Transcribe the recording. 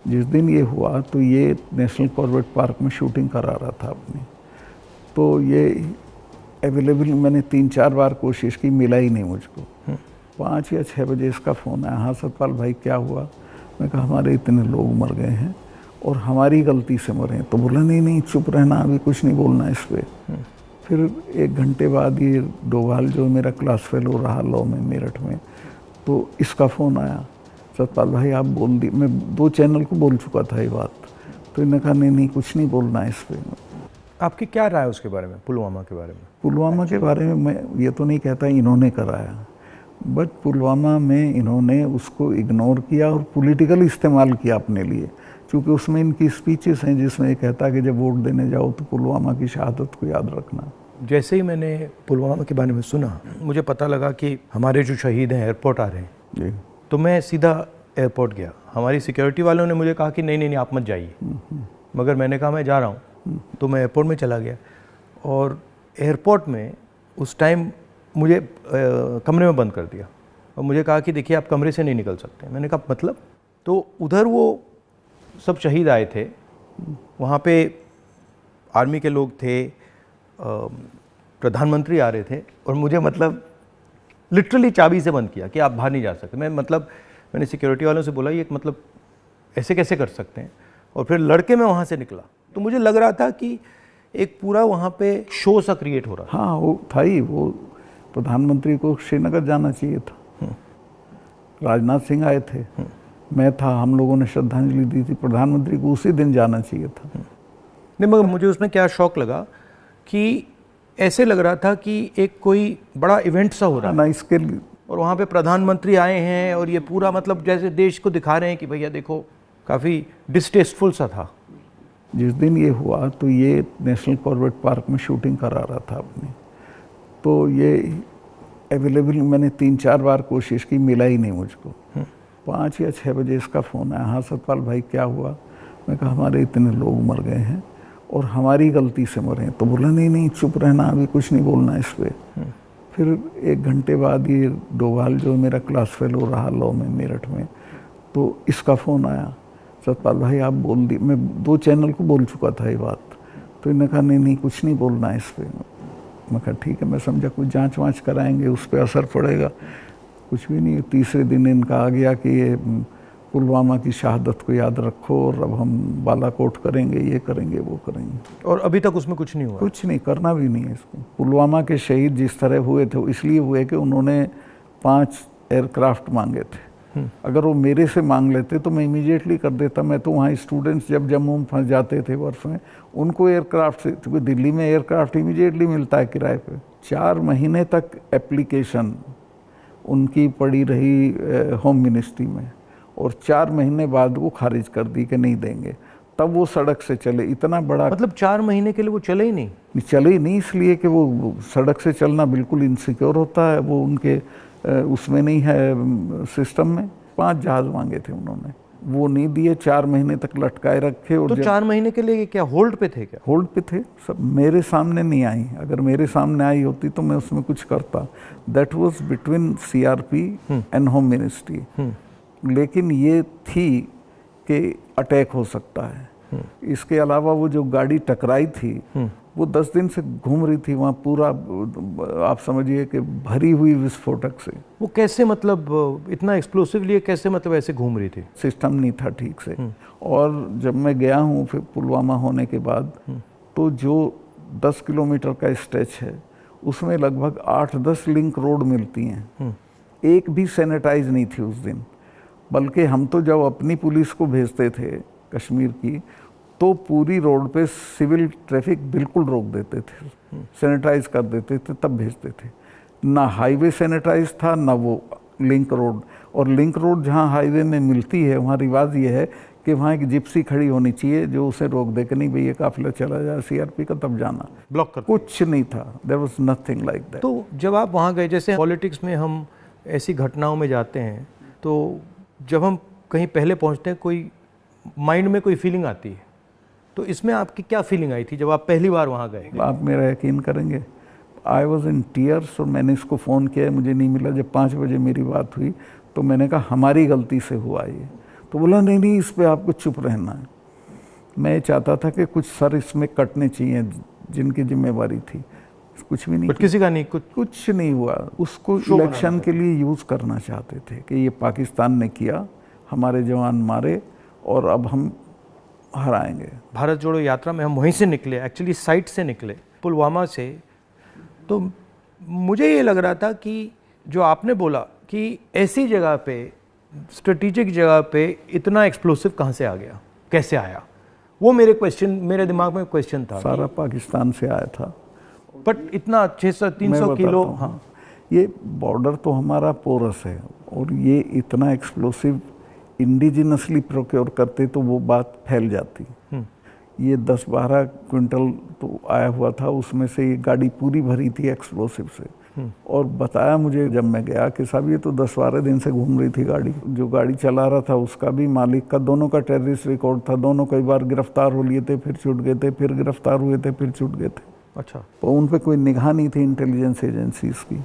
जिस दिन ये हुआ तो ये नेशनल कॉर्बेट पार्क में शूटिंग करा रहा था अपनी, तो ये अवेलेबल मैंने 3-4 बार कोशिश की, मिला ही नहीं मुझको। 5 या 6 बजे इसका फ़ोन आया, हाँ सतपाल भाई क्या हुआ? मैं कहा हमारे इतने लोग मर गए हैं और हमारी गलती से मरे हैं। तो बोला नहीं नहीं चुप रहना, अभी कुछ नहीं बोलना इस पर। फिर 1 घंटे बाद ये डोभाल जो मेरा क्लास फेलो रहा लॉ में मेरठ में, तो इसका फ़ोन आया, सतपाल भाई आप बोल दी। मैं 2 चैनल को बोल चुका था ये बात, तो इन्होंने कहा नहीं नहीं कुछ नहीं बोलना है इस पर। आपकी क्या राय है उसके बारे में, पुलवामा के बारे में? पुलवामा के बारे में मैं ये तो नहीं कहता इन्होंने कराया, बट पुलवामा में इन्होंने उसको इग्नोर किया और पॉलिटिकल इस्तेमाल किया अपने लिए, क्योंकि उसमें इनकी स्पीचेस हैं जिसमें ये कहता है कि जब वोट देने जाओ तो पुलवामा की शहादत को याद रखना। जैसे ही मैंने पुलवामा के बारे में सुना, मुझे पता लगा कि हमारे जो शहीद हैं एयरपोर्ट आ रहे हैं जी। तो मैं सीधा एयरपोर्ट गया। हमारी सिक्योरिटी वालों ने मुझे कहा कि नहीं नहीं नहीं आप मत जाइए, मगर मैंने कहा मैं जा रहा हूँ। तो मैं एयरपोर्ट में चला गया और एयरपोर्ट में उस टाइम मुझे कमरे में बंद कर दिया और मुझे कहा कि देखिए आप कमरे से नहीं निकल सकते। मैंने कहा मतलब? तो उधर वो सब शहीद आए थे, वहाँ पे आर्मी के लोग थे, प्रधानमंत्री आ रहे थे और मुझे मतलब लिटरली चाबी से बंद किया कि आप बाहर नहीं जा सकते। मैंने सिक्योरिटी वालों से बोला ये मतलब ऐसे कैसे कर सकते हैं, और फिर लड़के मैं वहाँ से निकला। तो मुझे लग रहा था कि एक पूरा वहाँ पे शो सा क्रिएट हो रहा था। हाँ वो था ही, वो प्रधानमंत्री को श्रीनगर जाना चाहिए था, राजनाथ सिंह आए थे, मैं था, हम लोगों ने श्रद्धांजलि दी थी, प्रधानमंत्री को उसी दिन जाना चाहिए था। नहीं मगर मुझे उसमें क्या शौक लगा कि ऐसे लग रहा था कि एक कोई बड़ा इवेंट सा हो रहा है ना इसके लिए, और वहाँ पे प्रधानमंत्री आए हैं और ये पूरा मतलब जैसे देश को दिखा रहे हैं कि भैया देखो, काफ़ी डिस्टेस्टफुल सा था। जिस दिन ये हुआ तो ये नेशनल कॉर्बेट पार्क में शूटिंग करा रहा था अपनी, तो ये अवेलेबल मैंने 3-4 बार कोशिश की, मिला ही नहीं मुझको। 5 या 6 बजे इसका फ़ोन आया, हाँ सतपाल भाई क्या हुआ? मैं कहा हमारे इतने लोग मर गए हैं और हमारी गलती से मरे हैं। तो बोला नहीं नहीं चुप रहना, अभी कुछ नहीं बोलना इस पर। फिर 1 घंटे बाद ये डोभाल जो मेरा क्लास फेलो रहा लॉ में मेरठ में, तो इसका फ़ोन आया, सतपाल भाई आप बोल दी। मैं 2 चैनल को बोल चुका था ये बात, तो इन्होंने कहा नहीं नहीं कुछ नहीं बोलना है इस पर। मैं कहा ठीक है, मैं समझा कुछ जांच वाँच कराएंगे, उस पर असर पड़ेगा। कुछ भी नहीं। तीसरे दिन इनका आ गया कि ये पुलवामा की शहादत को याद रखो और अब हम बालाकोट करेंगे, ये करेंगे, वो करेंगे। और अभी तक उसमें कुछ नहीं हुआ? कुछ नहीं, करना भी नहीं है इसको। पुलवामा के शहीद जिस तरह हुए थे इसलिए हुए कि उन्होंने 5 एयरक्राफ्ट मांगे थे। अगर वो मेरे से मांग लेते तो मैं इमीडिएटली कर देता। मैं तो वहाँ स्टूडेंट्स जब जम्मू में फंस जाते थे बर्फ में, उनको एयरक्राफ्ट से, क्योंकि दिल्ली में एयरक्राफ्ट इमीडिएटली मिलता है किराए पे। 4 महीने तक एप्लीकेशन उनकी पड़ी रही होम मिनिस्ट्री में और 4 महीने बाद वो खारिज कर दी कि नहीं देंगे। तब वो सड़क से चले। इतना बड़ा मतलब 4 महीने के लिए वो चले ही नहीं? चले ही नहीं, इसलिए कि वो सड़क से चलना बिल्कुल इनसिक्योर होता है, वो उनके उसमें नहीं है सिस्टम में। 5 जहाज मांगे थे उन्होंने, वो नहीं दिए। 4 महीने तक लटकाए रखे। और तो 4 महीने के लिए क्या होल्ड पे थे? क्या होल्ड पे थे सब? मेरे सामने नहीं आई। अगर मेरे सामने आई होती तो मैं उसमें कुछ करता। That was between CRP and home ministry. लेकिन ये थी कि अटैक हो सकता है। इसके अलावा वो जो गाड़ी टकराई थी वो 10 दिन से घूम रही थी वहाँ, पूरा आप समझिए कि भरी हुई विस्फोटक से। वो कैसे मतलब इतना एक्सप्लोसिवली कैसे मतलब ऐसे घूम रही थी? सिस्टम नहीं था ठीक से। और जब मैं गया हूँ फिर पुलवामा होने के बाद, तो जो 10 किलोमीटर का स्ट्रेच है उसमें लगभग 8-10 लिंक रोड मिलती हैं। एक भी सैनिटाइज नहीं थी उस दिन। बल्कि हम तो जब अपनी पुलिस को भेजते थे कश्मीर की, तो पूरी रोड पे सिविल ट्रैफिक बिल्कुल रोक देते थे, सैनिटाइज कर देते थे, तब भेजते थे। ना हाईवे सैनिटाइज था ना वो लिंक रोड। और लिंक रोड जहाँ हाईवे में मिलती है वहाँ रिवाज ये है कि वहाँ एक जिप्सी खड़ी होनी चाहिए जो उसे रोक दे कि नहीं भैया काफिला चला जाए सीआरपी का, तब जाना। ब्लॉक कर कुछ नहीं था, there was nothing like that. तो जब आप वहाँ गए, जैसे पॉलिटिक्स में हम ऐसी घटनाओं में जाते हैं, तो जब हम कहीं पहले पहुँचते हैं कोई माइंड में कोई फीलिंग आती है, तो इसमें आपकी क्या फीलिंग आई थी जब आप पहली बार वहाँ गए? आप मेरा यकीन करेंगे, आई वॉज इन टीयर्स। और मैंने इसको फ़ोन किया, मुझे नहीं मिला। जब 5 बजे मेरी बात हुई तो मैंने कहा हमारी गलती से हुआ ये। तो बोला नहीं नहीं, इस पे आपको चुप रहना है। मैं चाहता था कि कुछ सर इसमें कटने चाहिए जिनकी जिम्मेवारी थी, कुछ भी नहीं, किसी का नहीं, कुछ नहीं हुआ। उसको इलेक्शन के लिए यूज़ करना चाहते थे कि ये पाकिस्तान ने किया, हमारे जवान मारे और अब हम हराएंगे। भारत जोड़ो यात्रा में हम वहीं से निकले, एक्चुअली साइट से निकले, पुलवामा से। तो मुझे ये लग रहा था कि जो आपने बोला कि ऐसी जगह पे, स्ट्रेटेजिक जगह पे इतना एक्सप्लोसिव कहाँ से आ गया, कैसे आया, वो मेरे दिमाग में क्वेश्चन था। सारा पाकिस्तान से आया था, बट इतना 600-300 किलो। हाँ, ये बॉर्डर तो हमारा पोरस है और ये इतना एक्सप्लोसिव इंडिजिनसली प्रोक्योर करते तो वो बात फैल जाती। ये 10-12 क्विंटल तो आया हुआ था, उसमें से ये गाड़ी पूरी भरी थी एक्सप्लोसिव से। और बताया मुझे जब मैं गया कि साहब ये तो 10-12 दिन से घूम रही थी गाड़ी। जो गाड़ी चला रहा था उसका भी, मालिक का, दोनों का टेररिस्ट रिकॉर्ड था। दोनों कई बार गिरफ्तार हो लिए थे, फिर छूट गए थे, फिर गिरफ्तार हुए थे, फिर छूट गए थे। अच्छा। तो उन पर कोई निगाह नहीं थी इंटेलिजेंस एजेंसीज की।